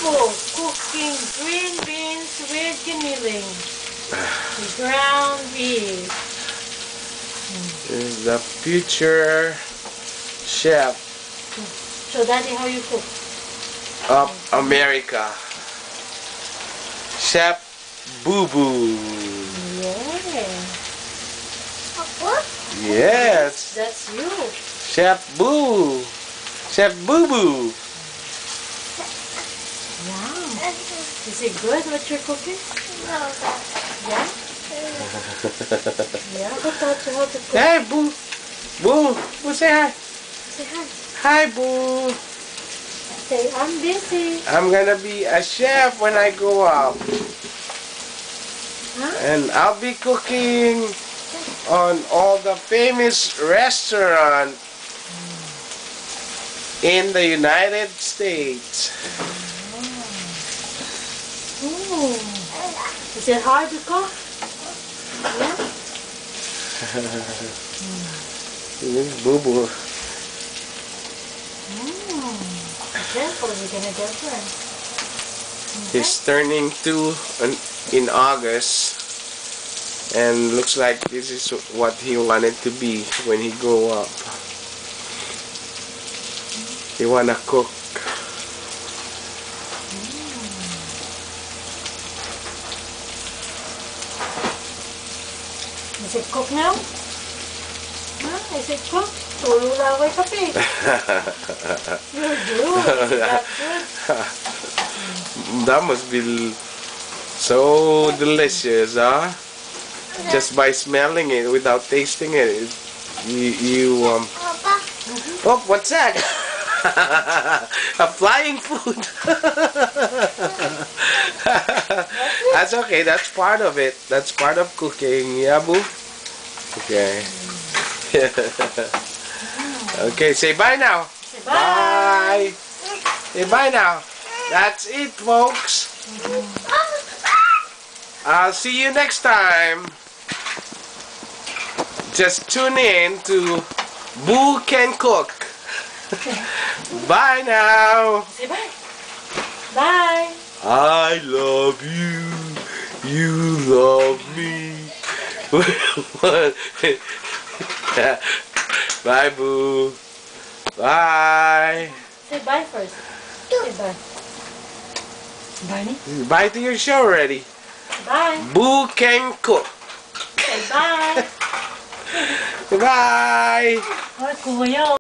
Boo cooking green beans with giniling. Ground beef. Is the future chef Show Daddy how you cook. of America. Chef Boo Boo. Yeah. What? Yes. That's you. Chef Boo. Chef Boo Boo. Wow. Is it good what you're cooking? No, Yeah? Yeah, who taught you how to cook? Hey Boo. Boo. Boo, say hi. Say hi. Hi Boo. Say, I'm busy. I'm gonna be a chef when I grow up. Huh? And I'll be cooking on all the famous restaurants in the United States. Ooh. Is it hard to cook? Yeah? Boo Boo. Be careful, you're gonna get burned. He's turning 2 in August, and looks like this is what he wanted to be when he grew up. He wanna cook. Is it cooked now? Huh? Is it cooked? Tulo lang ako yung kape. You're good. That's good. That must be so delicious, huh? Just by smelling it without tasting it, Papa. Oh, what's that? A flying food. That's okay. That's part of it. That's part of cooking. Yeah, Boo? Okay. Okay, say bye now. Say bye. Bye. Say bye now. That's it, folks. I'll see you next time. Just tune in to Boo Can Cook. Bye now. Say bye. Bye. I love you. You love me. Bye, Boo. Bye. Say bye first. Say bye. Barney? Bye to your show already. Bye. Boo Can Cook. Say bye. Bye. Ay, kuya.